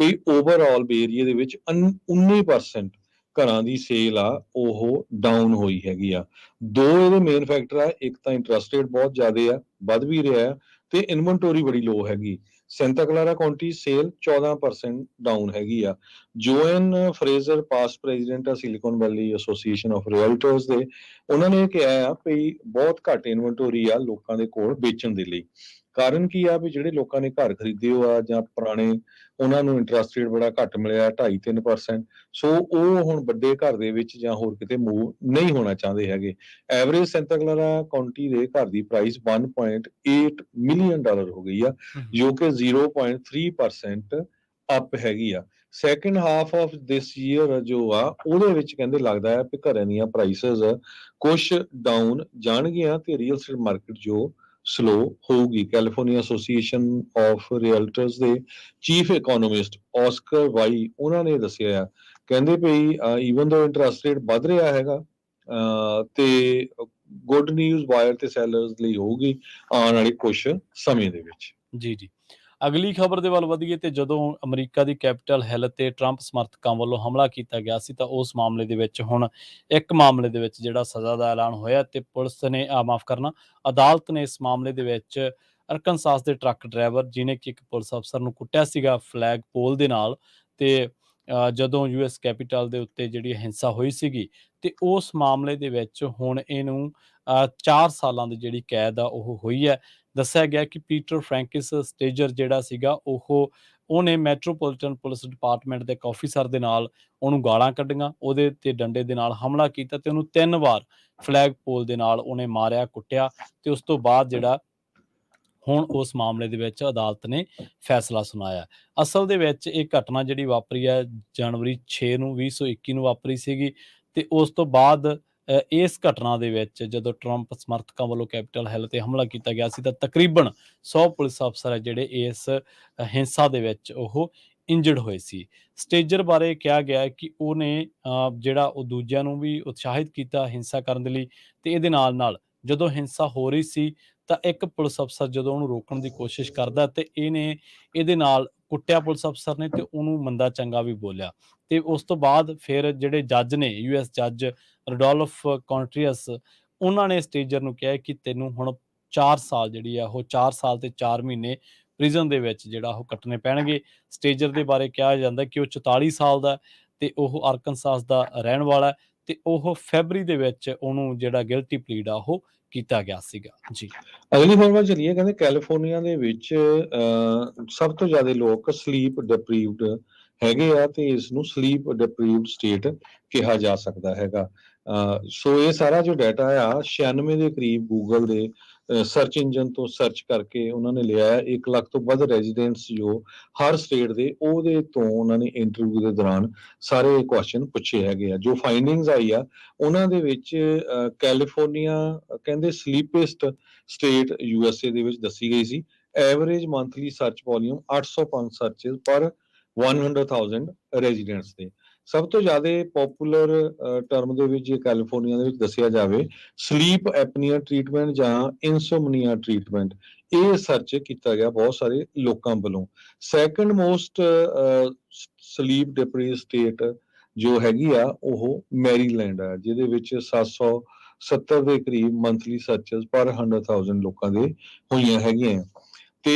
ਵੀ ਓਵਰਆਲ ਬੇ ਏਰੀਏ ਦੇ ਵਿੱਚ 19% ਘਰਾਂ ਦੀ ਸੇਲ ਆ ਉਹ ਡਾਊਨ ਹੋਈ ਹੈਗੀ ਆ। ਦੋ ਇਹਦੇ ਮੇਨ ਫੈਕਟਰ ਆ, ਇੱਕ ਤਾਂ ਇੰਟਰਸਟ ਰੇਟ ਬਹੁਤ ਜ਼ਿਆਦਾ ਆ, ਵੱਧ ਵੀ ਰਿਹਾ ਆ, ਤੇ ਇਨਵੈਂਟੋਰੀ ਬੜੀ ਲੋ ਹੈਗੀ। ਸੈਂਟਾ ਕਲਾਰਾ ਕਾਉਂਟੀ ਸੇਲ 14% ਡਾਊਨ ਹੈਗੀ ਆ। ਜੋਐਨ ਫਰੇਜ਼ਰ ਪਾਸਟ ਪ੍ਰੈਜ਼ੀਡੈਂਟ ਆ silicon valley association of realtors ਦੇ, ਉਹਨਾਂ ਨੇ ਕਿਹਾ ਆ ਵੀ ਬਹੁਤ ਘੱਟ ਇਨਵੈਂਟੋਰੀ ਆ ਲੋਕਾਂ ਦੇ ਕੋਲ ਵੇਚਣ ਦੇ ਲਈ। ਕਾਰਨ ਕੀ ਆ ਵੀ ਜਿਹੜੇ ਲੋਕਾਂ ਨੇ ਘਰ ਖਰੀਦੇ ਹੋ ਆ ਜਾਂ ਪੁਰਾਣੇ, ਉਹਨਾਂ ਨੂੰ ਇੰਟਰਸਟ ਰੇਟ ਬੜਾ ਘੱਟ ਮਿਲਿਆ 2.5-3%। ਸੋ ਉਹ ਹੁਣ ਵੱਡੇ ਘਰ ਦੇ ਵਿੱਚ ਜਾਂ ਹੋਰ ਕਿਤੇ ਮੂਵ ਨਹੀਂ ਹੋਣਾ ਚਾਹੁੰਦੇ ਹੈਗੇ। ਐਵਰੇਜ ਸੈਂਟਾ ਕਲਾਰਾ ਕਾਉਂਟੀ ਦੇ ਘਰ ਦੀ ਪ੍ਰਾਈਸ 1.8 ਮਿਲੀਅਨ ਡਾਲਰ ਹੋ ਗਈ ਆ, ਜੋ ਕਿ 0.3% ਅਪ ਹੈਗੀ ਆ। Second half of this year ਜੋ ਆ ਉਹਦੇ ਵਿੱਚ ਕਹਿੰਦੇ ਲੱਗਦਾ ਹੈ ਕਿ ਘਰਾਂ ਦੀਆਂ ਪ੍ਰਾਈਸਿਸ ਕੁਛ ਡਾਊਨ ਜਾਣਗੀਆਂ ਤੇ ਰੀਅਲ ਸਟੇਟ ਮਾਰਕੀਟ ਜੋ ਸਲੋ ਹੋਊਗੀ। ਕੈਲੀਫੋਰਨੀਆ ਐਸੋਸੀਏਸ਼ਨ ਆਫ ਰੀਅਲਟਰਸ ਦੇ ਚੀਫ ਇਕੋਨੋਮਿਸਟ ਆਸਕਰ ਵਾਈ ਉਹਨਾਂ ਨੇ ਦੱਸਿਆ ਆ, ਕਹਿੰਦੇ ਭਈ ਈਵਨ ਦੋ ਇੰਟਰਸਟ ਰੇਟ ਵੱਧ ਰਿਹਾ ਹੈਗਾ ਤੇ ਗੁੱਡ ਨਿਊਜ਼ ਬਾਇਰ ਤੇ ਸੈਲਰਸ ਲਈ ਹੋਊਗੀ ਆਉਣ ਵਾਲੇ ਕੁਝ ਸਮੇਂ ਦੇ ਵਿੱਚ। ਜੀ ਜੀ। ਅਗਲੀ ਖਬਰ ਦੇ ਵੱਲ ਵਧੀਏ ਤੇ ਜਦੋਂ ਅਮਰੀਕਾ ਦੀ ਕੈਪੀਟਲ ਹਿੱਲ ਤੇ ਟਰੰਪ ਸਮਰਥਕਾਂ ਵੱਲੋਂ ਹਮਲਾ ਕੀਤਾ ਗਿਆ ਸੀ ਤਾਂ ਉਸ ਮਾਮਲੇ ਦੇ ਵਿੱਚ ਹੁਣ ਇੱਕ ਮਾਮਲੇ ਦੇ ਵਿੱਚ ਜਿਹੜਾ ਸਜ਼ਾ ਦਾ ਐਲਾਨ ਹੋਇਆ ਤੇ ਪੁਲਿਸ ਨੇ ਮਾਫ ਕਰਨਾ ਅਦਾਲਤ ਨੇ ਇਸ ਮਾਮਲੇ ਦੇ ਵਿੱਚ ਅਰਕਨਸਾਸ ਦੇ ਟਰੱਕ ਡਰਾਈਵਰ ਜਿਹਨੇ ਕਿ ਇੱਕ ਪੁਲਿਸ ਅਫਸਰ ਨੂੰ ਕੁੱਟਿਆ ਸੀਗਾ ਫਲੈਗ ਪੋਲ ਦੇ ਨਾਲ ਤੇ ਜਦੋਂ ਯੂਐਸ ਕੈਪੀਟਲ ਦੇ ਉੱਤੇ ਜਿਹੜੀ ਹਿੰਸਾ ਹੋਈ ਸੀਗੀ ਤੇ ਉਸ ਮਾਮਲੇ ਦੇ ਵਿੱਚ ਹੁਣ ਇਹਨੂੰ 4 ਸਾਲਾਂ ਦੀ ਜਿਹੜੀ ਕੈਦ ਆ ਉਹ ਹੋਈ ਹੈ। ਦੱਸਿਆ ਗਿਆ ਕਿ ਪੀਟਰ ਫਰੈਂਕਿਸ ਸਟੇਜਰ ਜਿਹੜਾ ਸੀਗਾ ਉਹਨੇ ਮੈਟਰੋਪੋਲੀਟਨ ਪੁਲਿਸ ਡਿਪਾਰਟਮੈਂਟ ਦੇ ਇੱਕ ਆਫੀਸਰ ਦੇ ਨਾਲ ਉਹਨੂੰ ਗਾਲਾਂ ਕੱਢੀਆਂ, ਉਹਦੇ ਤੇ ਡੰਡੇ ਦੇ ਨਾਲ ਹਮਲਾ ਕੀਤਾ ਤੇ ਉਹਨੂੰ 3 ਵਾਰ ਫਲੈਗ ਪੋਲ ਦੇ ਨਾਲ ਉਹਨੇ ਮਾਰਿਆ ਕੁੱਟਿਆ ਤੇ ਉਸ ਤੋਂ ਬਾਅਦ ਜਿਹੜਾ ਹੁਣ ਉਸ ਮਾਮਲੇ ਦੇ ਵਿੱਚ ਅਦਾਲਤ ਨੇ ਫੈਸਲਾ ਸੁਣਾਇਆ। ਅਸਲ ਦੇ ਵਿੱਚ ਇਹ ਘਟਨਾ ਜਿਹੜੀ ਵਾਪਰੀ ਹੈ ਜਨਵਰੀ 6 ਨੂੰ 2021 ਨੂੰ ਵਾਪਰੀ ਸੀਗੀ ਤੇ ਉਸ ਤੋਂ ਬਾਅਦ ਇਸ ਘਟਨਾ ਦੇ ਵਿੱਚ ਜਦੋਂ ਟਰੰਪ ਸਮਰਥਕਾਂ ਵੱਲੋਂ ਕੈਪੀਟਲ ਹਿੱਲ ਤੇ ਹਮਲਾ ਕੀਤਾ ਗਿਆ ਸੀ ਤਾਂ ਤਕਰੀਬਨ 100 ਪੁਲਿਸ ਅਫਸਰ ਹੈ ਜਿਹੜੇ ਇਸ ਹਿੰਸਾ ਦੇ ਵਿੱਚ ਉਹ ਇੰਜਰਡ ਹੋਏ ਸੀ। ਸਟੇਜਰ ਬਾਰੇ ਕਿਹਾ ਗਿਆ ਕਿ ਉਹਨੇ ਜਿਹੜਾ ਉਹ ਦੂਜਿਆਂ ਨੂੰ ਵੀ ਉਤਸ਼ਾਹਿਤ ਕੀਤਾ ਹਿੰਸਾ ਕਰਨ ਦੇ ਲਈ ਤੇ ਇਹਦੇ ਨਾਲ ਨਾਲ ਜਦੋਂ ਹਿੰਸਾ ਹੋ ਰਹੀ ਸੀ ਤਾਂ ਇੱਕ ਪੁਲਿਸ ਅਫਸਰ ਜਦੋਂ ਉਹਨੂੰ ਰੋਕਣ ਦੀ ਕੋਸ਼ਿਸ਼ ਕਰਦਾ ਤੇ ਇਹਦੇ ਨਾਲ ਕੁੱਟਿਆ ਪੁਲਿਸ ਅਫਸਰ ਨੇ ਤੇ ਉਹਨੂੰ ਮੰਦਾ ਚੰਗਾ ਵੀ ਬੋਲਿਆ ਤੇ ਉਸ ਤੋਂ ਬਾਅਦ ਫਿਰ ਜਿਹੜੇ ਜੱਜ ਨੇ ਯੂਐਸ ਜੱਜ ਰਡੋਲਫ ਕੌਂਟਰੀਅਸ ਉਹਨਾਂ ਨੇ ਸਟੇਜਰ ਨੂੰ ਕਿਹਾ ਕਿ ਤੈਨੂੰ ਹੁਣ 4 ਸਾਲ ਜਿਹੜੀ ਆ ਉਹ 4 ਸਾਲ ਤੇ 4 ਮਹੀਨੇ ਪ੍ਰਿਜ਼ਨ ਦੇ ਵਿੱਚ ਜਿਹੜਾ ਉਹ ਕੱਟਣੇ ਪੈਣਗੇ। ਸਟੇਜਰ ਦੇ ਬਾਰੇ ਕਿਹਾ ਜਾਂਦਾ ਕਿ ਉਹ 44 ਸਾਲ ਦਾ ਤੇ ਉਹ ਅਰਕਨਸਾਸ ਦਾ ਰਹਿਣ ਵਾਲਾ ਹੈ ਤੇ ਉਹ ਫੈਬਰੀ ਦੇ ਵਿੱਚ ਉਹਨੂੰ ਜਿਹੜਾ ਗਿਲਟੀ ਪਲੀਡ ਆ ਉਹ ਕੀਤਾ ਗਿਆ ਸੀਗਾ। ਜੀ ਅਗਲੀ ਖਬਰ ਵੱਲ ਚੱਲੀਏ। ਕਹਿੰਦੇ ਕੈਲੀਫੋਰਨੀਆ ਦੇ ਵਿੱਚ ਸਭ ਤੋਂ ਜ਼ਿਆਦਾ ਲੋਕ ਸਲੀਪ ਡਿਪਰੀਵਡ ਹੈਗੇ ਆ ਤੇ ਇਸ ਨੂੰ ਸਲੀਪ ਡਿਪਰੀਵਡ ਸਟੇਟ ਕਿਹਾ ਜਾ ਸਕਦਾ ਹੈਗਾ। ਸੋ ਇਹ ਸਾਰਾ ਜੋ ਡਾਟਾ ਆ 96 ਦੇ ਕਰੀਬ ਗੂਗਲ ਦੇ ਸਰਚ ਇੰਜਨ ਤੋਂ ਸਰਚ ਕਰਕੇ ਉਹਨਾਂ ਨੇ ਲਿਆ 1 ਲੱਖ ਤੋਂ ਵੱਧ ਰੈਜ਼ੀਡੈਂਟਸ ਜੋ ਹਰ ਸਟੇਟ ਦੇ ਉਹਦੇ ਤੋਂ ਉਹਨਾਂ ਨੇ ਇੰਟਰਵਿਊ ਦੇ ਦੌਰਾਨ ਸਾਰੇ ਕੁਐਸਚਨ ਪੁੱਛੇ ਹੈਗੇ ਆ। ਜੋ ਫਾਈਂਡਿੰਗਸ ਆਈ ਆ ਉਹਨਾਂ ਦੇ ਵਿੱਚ ਕੈਲੀਫੋਰਨੀਆ ਕਹਿੰਦੇ ਸਲੀਪੈਸਟ ਸਟੇਟ ਯੂਐਸਏ ਦੇ ਵਿੱਚ ਦੱਸੀ ਗਈ ਸੀ। ਐਵਰੇਜ ਮੰਥਲੀ ਸਰਚ ਵੋਲਿਊਮ 805 ਸਰਚਸ ਪਰ 100,000 ਰੈਜ਼ੀਡੈਂਟਸ ਦੇ। ਸਭ ਤੋਂ ਜ਼ਿਆਦਾ ਪਪੂਲਰ ਟਰਮ ਦੇ ਵਿੱਚ ਜੇ ਕੈਲੀਫੋਰਨੀਆ ਦੇ ਵਿੱਚ ਦੱਸਿਆ ਜਾਵੇ ਸਲੀਪ ਐਪਨੀਆ ਟ੍ਰੀਟਮੈਂਟ ਜਾਂ ਇਨਸੋਮਨੀਆ ਟ੍ਰੀਟਮੈਂਟ ਇਹ ਸਰਚ ਕੀਤਾ ਗਿਆ ਬਹੁਤ ਸਾਰੇ ਲੋਕਾਂ ਵੱਲੋਂ। ਸੈਕੰਡ ਮੋਸਟ ਸਲੀਪ ਡਿਪਰੀਵਡ ਸਟੇਟ ਜੋ ਹੈਗੀ ਆ ਉਹ ਮੈਰੀਲੈਂਡ ਆ ਜਿਹਦੇ ਵਿੱਚ 770 ਦੇ ਕਰੀਬ ਮੰਥਲੀ ਸਰਚਸ ਪਰ 100,000 ਲੋਕਾਂ ਦੇ ਹੋਈਆਂ ਹੈਗੀਆਂ। ਤੇ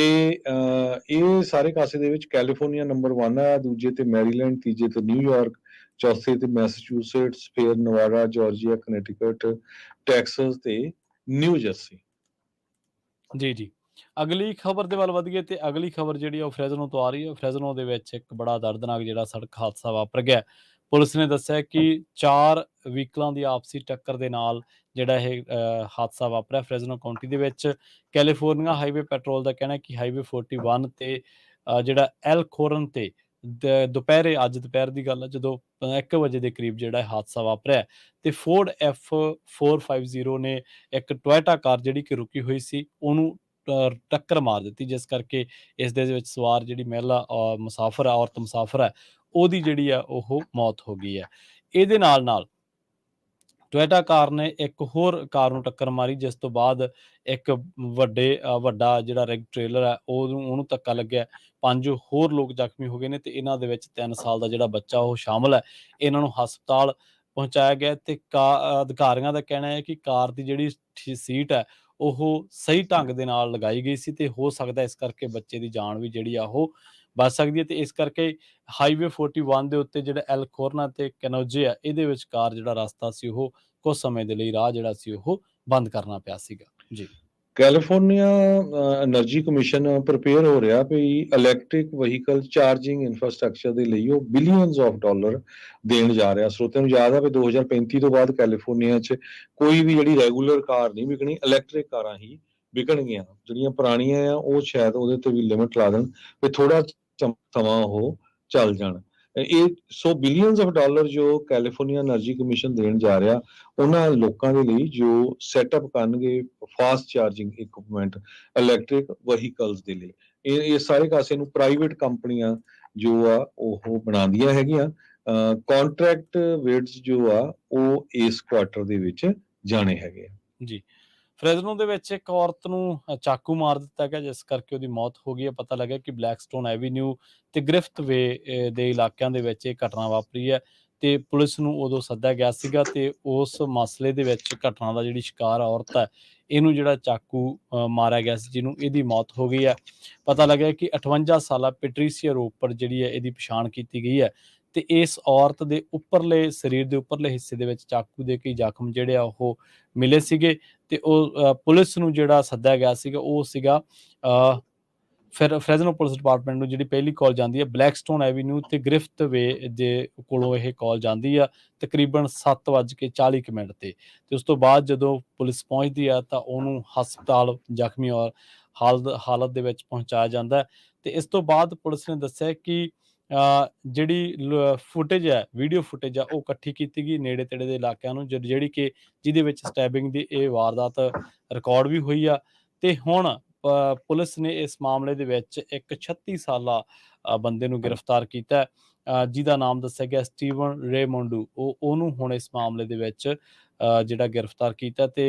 ਇਹ ਸਾਰੇ ਕਾਸੇ ਦੇ ਵਿੱਚ ਕੈਲੀਫੋਰਨੀਆ ਨੰਬਰ 1 ਆ, ਦੂਜੇ ਤੇ ਮੈਰੀਲੈਂਡ, ਤੀਜੇ ਤੇ ਨਿਊਯਾਰਕ, ਚੌਥੇ ਤੇ ਮੈਸੇਚਿਉਸੇਟਸ, ਫਿਰ ਨਵਾਡਾ, ਜਾਰਜੀਆ, ਕਨੈਟੀਕਟ, ਟੈਕਸਸ ਤੇ ਨਿਊ ਜਰਸੀ। ਜੀ ਜੀ। ਅਗਲੀ ਖਬਰ ਦੇ ਵੱਲ ਵਧੀਏ ਤੇ ਅਗਲੀ ਖਬਰ ਜਿਹੜੀ ਉਹ ਫ੍ਰੈਜ਼ਨੋ ਤੋਂ ਆ ਰਹੀ ਹੈ। ਫ੍ਰੈਜ਼ਨੋ ਦੇ ਵਿੱਚ ਇੱਕ ਬੜਾ ਦਰਦਨਾਕ ਜਿਹੜਾ ਸੜਕ ਹਾਦਸਾ ਵਾਪਰ ਗਿਆ। ਪੁਲਿਸ ਨੇ ਦੱਸਿਆ ਕਿ 4 ਵਹੀਕਲਾਂ ਦੀ ਆਪਸੀ ਟੱਕਰ ਦੇ ਨਾਲ ਜਿਹੜਾ ਇਹ ਹਾਦਸਾ ਵਾਪਰਿਆ ਫ੍ਰੈਜ਼ਨੋ ਕਾਉਂਟੀ ਦੇ ਵਿੱਚ। ਕੈਲੀਫੋਰਨੀਆ ਹਾਈਵੇ ਪੈਟਰੋਲ ਦਾ ਕਹਿਣਾ ਕਿ ਹਾਈਵੇ 41 ਤੇ ਜਿਹੜਾ ਐਲ ਖੋਰਨ ਤੇ ਦੁਪਹਿਰੇ ਅੱਜ ਦੁਪਹਿਰ ਦੀ ਗੱਲ ਹੈ ਜਦੋਂ 1 ਵਜੇ ਦੇ ਕਰੀਬ ਜਿਹੜਾ ਇਹ ਹਾਦਸਾ ਵਾਪਰਿਆ ਤੇ ਫੋਰਡ F450 ਨੇ ਇੱਕ ਟੋਇਟਾ ਕਾਰ ਜਿਹੜੀ ਕਿ ਰੁਕੀ ਹੋਈ ਸੀ ਉਹਨੂੰ ਟੱਕਰ ਮਾਰ ਦਿੱਤੀ ਜਿਸ ਕਰਕੇ ਇਸ ਦੇ ਵਿੱਚ ਸਵਾਰ ਜਿਹੜੀ ਮਹਿਲਾ ਔਰਤ ਮੁਸਾਫਰ ਹੈ ਉਹਦੀ ਜਿਹੜੀ ਆ ਉਹ ਮੌਤ ਹੋ ਗਈ ਹੈ। ਇਹਦੇ ਨਾਲ ਨਾਲ ਟੋਇਟਾ ਕਾਰ ਨੇ ਇੱਕ ਹੋਰ ਕਾਰ ਨੂੰ ਟੱਕਰ ਮਾਰੀ ਜਿਸ ਤੋਂ ਬਾਅਦ ਇੱਕ ਵੱਡਾ ਜਿਹੜਾ ਰਿਗ ਟ੍ਰੇਲਰ ਹੈ ਉਹਨੂੰ ਧੱਕਾ ਲੱਗਿਆ। 5 ਹੋਰ ਲੋਕ ਜ਼ਖਮੀ ਹੋ ਗਏ ਨੇ ਤੇ ਇਹਨਾਂ ਦੇ ਵਿੱਚ 3 ਸਾਲ ਦਾ ਜਿਹੜਾ ਬੱਚਾ ਉਹ ਸ਼ਾਮਲ ਹੈ। ਇਹਨਾਂ ਨੂੰ ਹਸਪਤਾਲ ਪਹੁੰਚਾਇਆ ਗਿਆ ਤੇ ਅਧਿਕਾਰੀਆਂ ਦਾ ਕਹਿਣਾ ਹੈ ਕਿ ਕਾਰ ਦੀ ਜਿਹੜੀ ਸੀਟ ਹੈ ਉਹ ਸਹੀ ਢੰਗ ਦੇ ਨਾਲ ਲਗਾਈ ਗਈ ਸੀ ਤੇ ਹੋ ਸਕਦਾ ਇਸ ਕਰਕੇ ਬੱਚੇ ਦੀ ਜਾਨ ਵੀ ਜਿਹੜੀ ਆ ਉਹ ਬਚ ਸਕਦੀ ਹੈ ਤੇ ਇਸ ਕਰਕੇ ਹਾਈਵੇ 41 ਦੇ ਉੱਤੇ ਜਿਹੜਾ ਐਲ ਖੋਰਨਾ ਤੇ ਕੈਨੋਜੇ ਆ ਇਹਦੇ ਵਿਚਕਾਰ ਜਿਹੜਾ ਰਸਤਾ ਸੀ ਉਹ ਕੁਝ ਸਮੇਂ ਦੇ ਲਈ ਰਾਹ ਜਿਹੜਾ ਸੀ ਉਹ ਬੰਦ ਕਰਨਾ ਪਿਆ ਸੀਗਾ। ਜੀ ਕੈਲੀਫੋਰਨੀਆ એનર્ਜੀ ਕਮਿਸ਼ਨ ਪ੍ਰਿਪੇਅਰ ਹੋ ਰਿਹਾ ਵੀ ਇਲੈਕਟ੍ਰਿਕ ਵਹੀਕਲ ਚਾਰਜਿੰਗ ਇਨਫਰਾਸਟ੍ਰਕਚਰ ਦੇ ਲਈ ਉਹ ਬਿਲੀਅਨਸ ਆਫ ਡਾਲਰ ਦੇਣ ਜਾ ਰਿਹਾ। ਸਰੋਤਿਆਂ ਨੂੰ ਯਾਦ ਆ ਵੀ 2035 ਤੋਂ ਬਾਅਦ ਕੈਲੀਫੋਰਨੀਆ 'ਚ ਕੋਈ ਵੀ ਜਿਹੜੀ ਰੈਗੂਲਰ ਕਾਰ ਨਹੀਂ ਵਿਕਣੀ, ਇਲੈਕਟ੍ਰਿਕ ਕਾਰਾਂ ਹੀ ਵਿਕਣਗੀਆਂ। ਜਿਹੜੀਆਂ ਪੁਰਾਣੀਆਂ ਆ ਉਹ ਸ਼ਾਇਦ ਉਹਦੇ ਤੇ ਵੀ ਲਿਮਿਟ ਲਾ ਦੇਣ ਵੀ ਥੋੜਾ ਸਮਾਂ ਉਹ ਚੱਲ ਜਾਣ। ਇਹ ਸੋ ਬਿਲੀਅਨਸ ਆਫ ਡਾਲਰ ਜੋ ਕੈਲੀਫੋਰਨੀਆ એનર્ਜੀ ਕਮਿਸ਼ਨ ਦੇਣ ਜਾ ਰਿਹਾ ਉਹਨਾਂ ਲੋਕਾਂ ਦੇ ਲਈ ਜੋ ਸੈਟਅਪ ਕਰਨਗੇ fast charging equipment electric vehicles ਦੇ ਲਈ। ਇਹ ਸਾਰੇ ਕਾਸੇ ਨੂੰ ਪ੍ਰਾਈਵੇਟ ਕੰਪਨੀਆਂ ਜੋ ਆ ਉਹ ਬਣਾਉਂਦੀਆਂ ਹੈਗੀਆਂ। ਕੰਟਰੈਕਟ ਵੇਟਸ ਜੋ ਆ ਉਹ ਇਸ ਕੁਆਟਰ ਦੇ ਵਿੱਚ ਜਾਣੇ ਹੈਗੇ ਆ। ਜੀ, ਫ੍ਰੈਜ਼ਨੋ ਦੇ ਵਿੱਚ ਇੱਕ ਔਰਤ ਨੂੰ ਚਾਕੂ ਮਾਰ ਦਿੱਤਾ ਗਿਆ, ਜਿਸ ਕਰਕੇ ਉਹਦੀ ਮੌਤ ਹੋ ਗਈ ਹੈ। ਪਤਾ ਲੱਗਿਆ ਕਿ ਬਲੈਕਸਟੋਨ ਐਵੀਨਿਊ ਤੇ ਗ੍ਰਿਫਥ ਵੇ ਦੇ ਇਲਾਕਿਆਂ ਦੇ ਵਿੱਚ ਇਹ ਘਟਨਾ ਵਾਪਰੀ ਹੈ ਤੇ ਪੁਲਿਸ ਨੂੰ ਉਦੋਂ ਸੱਦਿਆ ਗਿਆ ਸੀਗਾ ਤੇ ਉਸ ਮਸਲੇ ਦੇ ਵਿੱਚ ਘਟਨਾ ਦਾ ਜਿਹੜੀ ਸ਼ਿਕਾਰ ਔਰਤ ਹੈ ਇਹਨੂੰ ਜਿਹੜਾ ਚਾਕੂ ਮਾਰਿਆ ਗਿਆ ਸੀ, ਜਿਹਨੂੰ ਇਹਦੀ ਮੌਤ ਹੋ ਗਈ ਹੈ। ਪਤਾ ਲੱਗਿਆ ਕਿ 58 ਸਾਲਾ ਪੈਟਰੀਸੀਆ ਰੋਪਰ ਜਿਹੜੀ ਹੈ ਇਹਦੀ ਪਛਾਣ ਕੀਤੀ ਗਈ ਹੈ ਤੇ ਇਸ ਔਰਤ ਦੇ ਉੱਪਰਲੇ ਸਰੀਰ ਦੇ ਉੱਪਰਲੇ ਹਿੱਸੇ ਦੇ ਵਿੱਚ ਚਾਕੂ ਦੇ ਕਈ ਜ਼ਖਮ ਜਿਹੜੇ ਆ ਉਹ ਮਿਲੇ ਸੀਗੇ ਤੇ ਉਹ ਪੁਲਿਸ ਨੂੰ ਜਿਹੜਾ ਸੱਦਿਆ ਗਿਆ ਸੀਗਾ ਉਹ ਸੀਗਾ ਫਿਰ ਫ੍ਰੈਜ਼ਨੋ ਪੁਲਿਸ ਡਿਪਾਰਟਮੈਂਟ ਨੂੰ ਜਿਹੜੀ ਪਹਿਲੀ ਕਾਲ ਜਾਂਦੀ ਹੈ ਬਲੈਕਸਟੋਨ ਐਵੀਨਿਊ ਤੇ ਗ੍ਰਿਫਥ ਵੇ ਦੇ ਕੋਲੋਂ ਇਹ ਕਾਲ ਜਾਂਦੀ ਆ ਤਕਰੀਬਨ 7:40 ਤੇ ਉਸ ਤੋਂ ਬਾਅਦ ਜਦੋਂ ਪੁਲਿਸ ਪਹੁੰਚਦੀ ਆ ਤਾਂ ਉਹਨੂੰ ਹਸਪਤਾਲ ਜ਼ਖਮੀ ਔਰ ਹਾਲਤ ਦੇ ਵਿੱਚ ਪਹੁੰਚਾਇਆ ਜਾਂਦਾ ਤੇ ਇਸ ਤੋਂ ਬਾਅਦ ਪੁਲਿਸ ਨੇ ਦੱਸਿਆ ਕਿ ਜਿਹੜੀ ਫੁਟੇਜ ਹੈ, ਵੀਡੀਓ ਫੁਟੇਜ ਆ ਉਹ ਇਕੱਠੀ ਕੀਤੀ ਗਈ ਨੇੜੇ ਤੇੜੇ ਦੇ ਇਲਾਕਿਆਂ ਨੂੰ, ਜਿਹੜੀ ਕਿ ਜਿਹਦੇ ਵਿੱਚ ਸਟੈਬਿੰਗ ਦੀ ਇਹ ਵਾਰਦਾਤ ਰਿਕਾਰਡ ਵੀ ਹੋਈ ਆ ਤੇ ਹੁਣ ਪੁਲਿਸ ਨੇ ਇਸ ਮਾਮਲੇ ਦੇ ਵਿੱਚ ਇੱਕ 36 ਸਾਲਾ ਬੰਦੇ ਨੂੰ ਗ੍ਰਿਫਤਾਰ ਕੀਤਾ ਜਿਹਦਾ ਨਾਮ ਦੱਸਿਆ ਗਿਆ ਸਟੀਵਨ ਰੇਮੋਂਡੂ। ਉਹਨੂੰ ਹੁਣ ਇਸ ਮਾਮਲੇ ਦੇ ਵਿੱਚ ਜਿਹੜਾ ਗ੍ਰਿਫਤਾਰ ਕੀਤਾ ਤੇ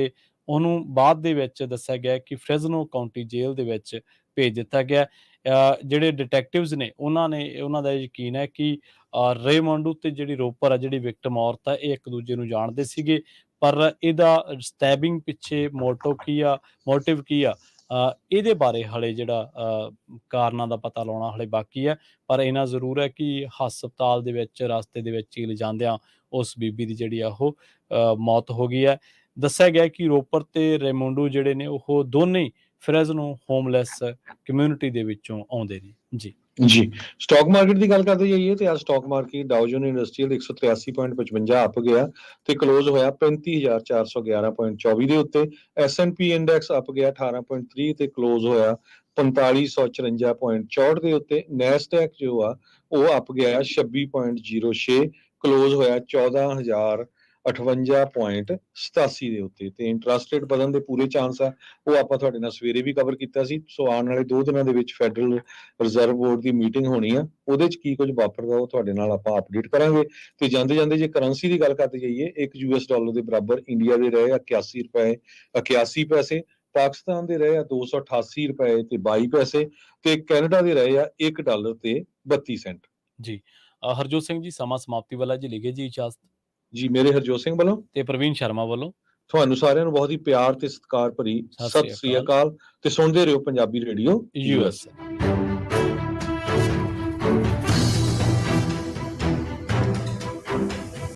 ਉਹਨੂੰ ਬਾਅਦ ਦੇ ਵਿੱਚ ਦੱਸਿਆ ਗਿਆ ਕਿ ਫ੍ਰੈਜ਼ਨੋ ਕਾਉਂਟੀ ਜੇਲ੍ਹ ਦੇ ਵਿੱਚ ਭੇਜ ਦਿੱਤਾ ਗਿਆ। ਜਿਹੜੇ ਡਿਟੈਕਟਿਵਸ ਨੇ ਉਹਨਾਂ ਦਾ ਯਕੀਨ ਹੈ ਕਿ ਰੇਮੋਂਡੂ ਤੇ ਜਿਹੜੀ ਰੋਪਰ ਆ, ਜਿਹੜੀ ਵਿਕਟਮ ਔਰਤ ਆ, ਇਹ ਇੱਕ ਦੂਜੇ ਨੂੰ ਜਾਣਦੇ ਸੀਗੇ, ਪਰ ਇਹਦਾ ਸਟੈਬਿੰਗ ਪਿੱਛੇ ਮੋਟਿਵ ਕੀ ਆ ਇਹਦੇ ਬਾਰੇ ਹਲੇ ਜਿਹੜਾ ਕਾਰਨਾਂ ਦਾ ਪਤਾ ਲਾਉਣਾ ਹਲੇ ਬਾਕੀ ਹੈ। ਪਰ ਇੰਨਾ ਜ਼ਰੂਰ ਹੈ ਕਿ ਹਸਪਤਾਲ ਦੇ ਵਿੱਚ ਰਸਤੇ ਦੇ ਵਿੱਚ ਹੀ ਲਿਜਾਂਦਿਆਂ ਉਸ ਬੀਬੀ ਦੀ ਜਿਹੜੀ ਆ ਉਹ ਮੌਤ ਹੋ ਗਈ ਹੈ। ਦੱਸਿਆ ਗਿਆ ਕਿ ਰੋਪਰ ਤੇ ਰੇਮੋਂਡੂ ਜਿਹੜੇ ਨੇ ਉਹ ਦੋਨੇ ਹੀ ਫ੍ਰੈਜ਼ਨੋ ਹੋਮਲੈਸ ਕਮਿਊਨਿਟੀ ਦੇ ਵਿੱਚੋਂ ਆਉਂਦੇ ਨੇ। ਜੀ, ਸਟਾਕ ਮਾਰਕੀਟ ਦੀ ਗੱਲ ਕਰਦੇ ਜਾਈਏ ਤੇ ਅੱਜ stock market Dow Jones industrial 183.55 up ਗਿਆ ਤੇ ਕਲੋਜ਼ ਹੋਇਆ 35411.24 ਦੇ ਉੱਤੇ। S&P ਇੰਡੈਕਸ ਅਪ ਗਿਆ 18.3 ਤੇ ਕਲੋਜ਼ ਹੋਇਆ 4554.64 ਦੇ ਉੱਤੇ। ਨੈਸਡੈਕ ਜੋ ਆ ਉਹ ਅਪ ਗਿਆ 26.06 ਕਲੋਜ਼ ਹੋਇਆ 14058.87 ਦੇ ਉੱਤੇ ਤੇ ਇੰਟਰਸਟ ਰੇਟ ਵਧਣ ਦੇ ਪੂਰੇ ਚਾਂਸ ਆ, ਉਹ ਆਪਾਂ ਤੁਹਾਡੇ ਨਾਲ ਸਵੇਰੇ ਵੀ ਕਵਰ ਕੀਤਾ ਸੀ। ਸੋ ਆਉਣ ਵਾਲੇ 2 ਦਿਨਾਂ ਦੇ ਵਿੱਚ ਫੈਡਰਲ ਰਿਜ਼ਰਵ ਬੋਰਡ ਦੀ ਮੀਟਿੰਗ ਹੋਣੀ ਆ, ਉਹਦੇ 'ਚ ਕੀ ਕੁਝ ਵਾਪਰਦਾ ਉਹ ਤੁਹਾਡੇ ਨਾਲ ਆਪਾਂ ਅਪਡੇਟ ਕਰਾਂਗੇ। ਤੇ ਜਾਂਦੇ ਜੇ ਕਰੰਸੀ ਦੀ ਗੱਲ ਕਰਦੇ ਜਾਈਏ, $1 ਦੇ ਬਰਾਬਰ ਇੰਡੀਆ ਦੇ ਰਹੇ 81 ਰੁਪਏ 81 ਪੈਸੇ, ਪਾਕਿਸਤਾਨ ਦੇ ਰਹੇ 288 ਰੁਪਏ ਤੇ 22 ਪੈਸੇ ਤੇ ਕੈਨੇਡਾ ਦੇ ਰਹੇ $1 ਤੇ 32 ਸੈਂਟ। ਜੀ, ਹਰਜੋਤ ਸਿੰਘ ਜੀ, ਸਮਾਂ ਸਮਾਪਤੀ ਵਾਲਾ ਜੀ, ਲਿਖੇ ਜੀ ਇਜਾਜ਼ਤ। ਜੀ, ਮੇਰੇ ਹਰਜੋਤ ਸਿੰਘ ਵੱਲੋਂ ਤੇ ਪ੍ਰਵੀਨ ਸ਼ਰਮਾ ਵੱਲੋਂ ਤੁਹਾਨੂੰ ਸਾਰਿਆਂ ਨੂੰ ਬਹੁਤ ਹੀ ਪਿਆਰ ਤੇ ਸਤਿਕਾਰ ਭਰੀ ਸਤਿ ਸ੍ਰੀ ਅਕਾਲ ਤੇ ਸੁਣਦੇ ਰਹੋ ਪੰਜਾਬੀ ਰੇਡੀਓ US।